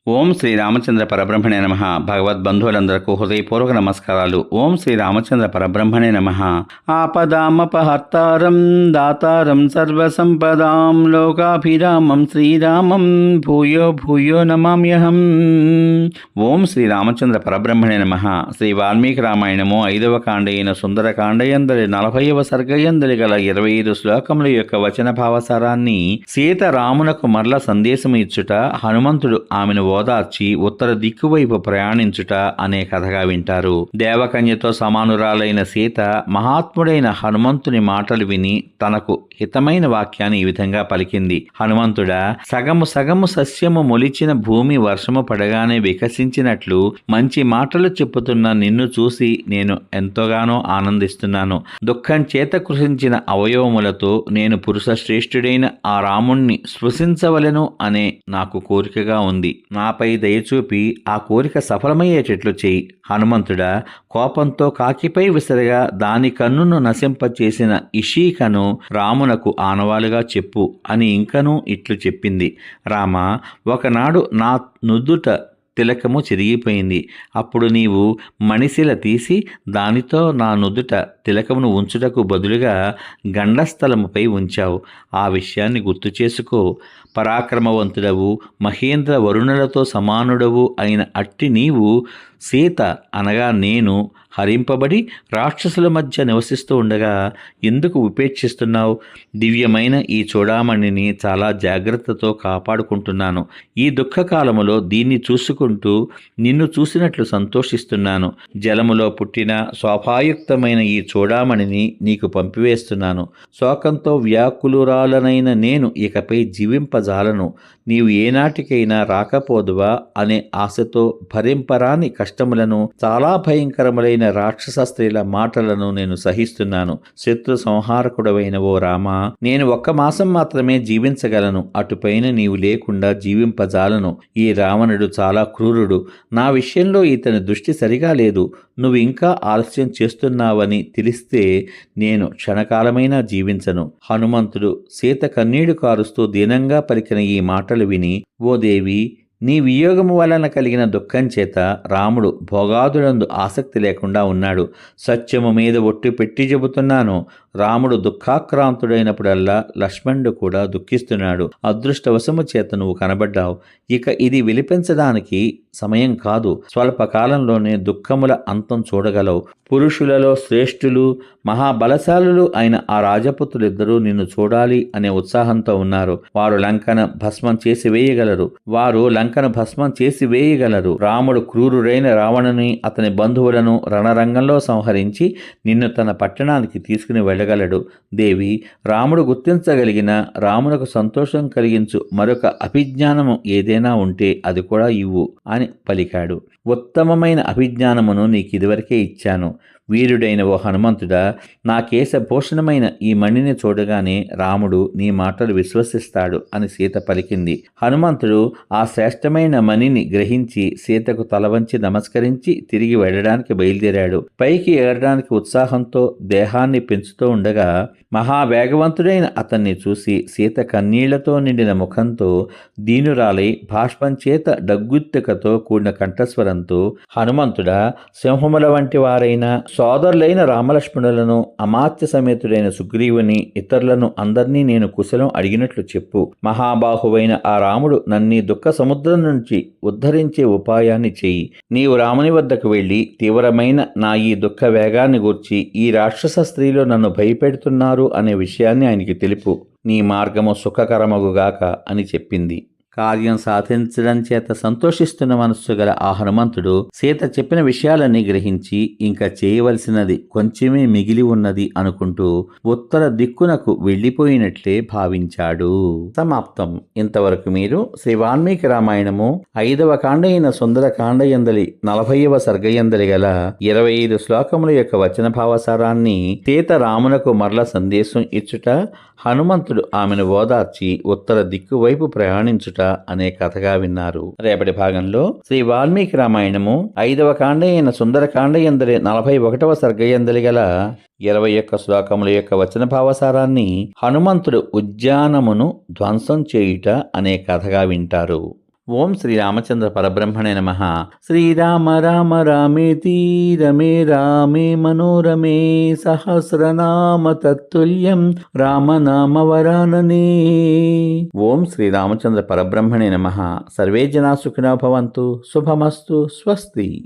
ఓం శ్రీ రామచంద్ర పరబ్రహ్మణే నమః. భగవద్బంధువులందరకు హృదయపూర్వక నమస్కారాలు. ఓం శ్రీ రామచంద్ర పరబ్రహ్మణే నమః. ఆపదామపహర్తారం దాతారం సర్వసంపదాం లోకాభిరామం శ్రీరామం భూయో భూయో నమామ్యహం. ఓం శ్రీ రామచంద్ర పరబ్రహ్మణే నమః. శ్రీ వాల్మీకి రామాయణము 5వ కాండ అయిన సుందరకాండయందలి 40వ సర్గయందలి గల 25 శ్లోకముల యొక్క వచన భావసారాన్ని సీత రామునకు మరల సందేశము ఇచ్చుట, హనుమంతుడు ఆమెను ఓదార్చి ఉత్తర దిక్కువైపు ప్రయాణించుట అనే కథగా వింటారు. దేవకన్యతో సమానురాలైన సీత మహాత్ముడైన హనుమంతుని మాటలు విని తనకు హితమైన వాక్యాన్ని ఈ విధంగా పలికింది. హనుమంతుడా, సగము సగము సస్యము మొలిచిన భూమి వర్షము పడగానే వికసించినట్లు మంచి మాటలు చెప్పుతున్న నిన్ను చూసి నేను ఎంతోగానో ఆనందిస్తున్నాను. దుఃఖం చేత కృషించిన అవయవములతో నేను పురుష శ్రేష్ఠుడైన ఆ రాముణ్ణి స్పృశించవలెను అనే నాకు కోరికగా ఉంది. నాపై దయచూపి ఆ కోరిక సఫలమయ్యేటట్లు చేయి. హనుమంతుడా, కోపంతో కాకిపై విసరగా దాని కన్నును నశింపచేసిన ఇషీకను రామునకు ఆనవాలుగా చెప్పు అని ఇంకనూ ఇట్లు చెప్పింది. రామా, ఒకనాడు నా నుదుట తిలకము చిరిగిపోయింది. అప్పుడు నీవు మణిశిల తీసి దానితో నా నుదుట తిలకమును ఉంచుటకు బదులుగా గండస్థలముపై ఉంచావు. ఆ విషయాన్ని గుర్తు చేసుకో. పరాక్రమవంతుడవు, మహేంద్ర వరుణులతో సమానుడవు అయిన అట్టి నీవు సీత అనగా నేను హరింపబడి రాక్షసుల మధ్య నివసిస్తూ ఉండగా ఎందుకు ఉపేక్షిస్తున్నావు? దివ్యమైన ఈ చూడామణిని చాలా జాగ్రత్తతో కాపాడుకుంటున్నాను. ఈ దుఃఖకాలములో దీన్ని చూసుకుంటూ నిన్ను చూసినట్లు సంతోషిస్తున్నాను. జలములో పుట్టిన శోభాయుక్తమైన ఈ చూడామణిని నీకు పంపివేస్తున్నాను. శోకంతో వ్యాకులురాలనైన నేను ఇకపై జీవింపజాలను. నీవు ఏనాటికైనా రాకపోదువా అనే ఆశతో భరింపరాని కష్టములను, చాలా భయంకరములైన రాక్షస స్త్రీల మాటలను నేను సహిస్తున్నాను. శత్రు సంహారకుడవైన ఓ రామా, నేను 1 మాసం మాత్రమే జీవించగలను. అటుపైన నీవు లేకుండా జీవింపజాలను. ఈ రావణుడు చాలా క్రూరుడు. నా విషయంలో ఇతని దృష్టి సరిగా లేదు. నువ్వు ఇంకా ఆలస్యం చేస్తున్నావని తెలిస్తే నేను క్షణకాలమైనా జీవించను. హనుమంతుడు సీత కన్నీడు కారుస్తూ దీనంగా పలికిన ఈ మాటలు విని, ఓ దేవి, నీ వియోగము వలన కలిగిన దుఃఖం చేత రాముడు భోగాదులందు ఆసక్తి లేకుండా ఉన్నాడు. సత్యము మీద ఒట్టు పెట్టి చెబుతున్నాను, రాముడు దుఃఖాక్రాంతుడైనప్పుడల్లా లక్ష్మణుడు కూడా దుఃఖిస్తున్నాడు. అదృష్టవశము చేత నువ్వు కనబడ్డావు. ఇక ఇది విలిపించడానికి సమయం కాదు. స్వల్పకాలంలోనే దుఃఖముల అంతం చూడగలవు. పురుషులలో శ్రేష్ఠులు, మహాబలశాలులు అయిన ఆ రాజపుత్రులిద్దరూ నిన్ను చూడాలి అనే ఉత్సాహంతో ఉన్నారు. వారు లంకను భస్మం చేసి వేయగలరు. రాముడు క్రూరుడైన రావణుని, అతని బంధువులను రణరంగంలో సంహరించి నిన్ను తన పట్టణానికి తీసుకుని వెళ్ళగలడు. దేవి, రాముడు గుర్తించగలిగిన, రామునకు సంతోషం కలిగించు మరొక అభిజ్ఞానము ఏదైనా ఉంటే అది కూడా ఇవ్వు అని పలికాడు. ఉత్తమమైన అభిజ్ఞానమును నీకిదివరకే ఇచ్చాను. వీరుడైన ఓ హనుమంతుడా, నా కేశభూషణమైన ఈ మణిని చూడగానే రాముడు నీ మాటలు విశ్వసిస్తాడు అని సీత పలికింది. హనుమంతుడు ఆ శ్రేష్టమైన మణిని గ్రహించి సీతకు తలవంచి నమస్కరించి తిరిగి వెళ్ళడానికి బయలుదేరాడు. పైకి ఏరడానికి ఉత్సాహంతో దేహాన్ని పెంచుతూ ఉండగా మహావేగవంతుడైన అతన్ని చూసి సీత కన్నీళ్లతో నిండిన ముఖంతో, దీనురాలై బాష్పం చేత డగ్గుత్తికతో కూడిన కంఠస్వరంతో, హనుమంతుడా, సింహముల వంటి వారైన సోదరులైన రామలక్ష్మణులను, అమాత్య సమేతుడైన సుగ్రీవుని, ఇతరులను అందరినీ నేను కుశలం అడిగినట్లు చెప్పు. మహాబాహువైన ఆ రాముడు నన్ను దుఃఖ సముద్రం నుంచి ఉద్ధరించే ఉపాయాన్ని చెయ్యి. నీవు రాముని వద్దకు వెళ్ళి తీవ్రమైన నా ఈ దుఃఖ వేగాన్ని గూర్చి, ఈ రాక్షస స్త్రీలు నన్ను భయపెడుతున్నారు అనే విషయాన్ని ఆయనకి తెలుపు. నీ మార్గము సుఖకరమగుగాక అని చెప్పింది. కార్యం సాధించడం చేత సంతోషిస్తున్న మనస్సు గల ఆ హనుమంతుడు సీత చెప్పిన విషయాలన్నీ గ్రహించి ఇంకా చేయవలసినది కొంచెమే మిగిలి ఉన్నది అనుకుంటూ ఉత్తర దిక్కునకు వెళ్లిపోయినట్లే భావించాడు. సమాప్తం. ఇంతవరకు మీరు శ్రీ వాల్మీకి రామాయణము 5వ కాండ అయిన సుందరకాండయందలి 40వ సర్గయందలి గల 25 శ్లోకముల యొక్క వచన భావసారాన్ని, సీత రామునకు మరల సందేశం ఇచ్చుట, హనుమంతుడు ఆమెను ఓదార్చి ఉత్తర దిక్కు వైపు ప్రయాణించుట అనే కథగా విన్నారు. రేపటి భాగంలో శ్రీ వాల్మీకి రామాయణము 5వ కాండ అయిన సుందరకాండయందలి 41వ సర్గయందలి గల 21 శ్లోకముల యొక్క వచన భావసారాన్ని, హనుమంతుడు ఉద్యానమును ధ్వంసం చేయుట అనే కథగా వింటారు. ఓం శ్రీరామచంద్ర పరబ్రహ్మణే నమః. శ్రీరామ రామ రామేతి రమే రామే మనోరమే సహస్రనామ తత్తుల్యం రామనామ వరాననే. ఓం శ్రీరామచంద్ర పరబ్రహ్మణే నమః. సర్వే జనా సుఖినో భవంతు. శుభమస్తు. స్వస్తి.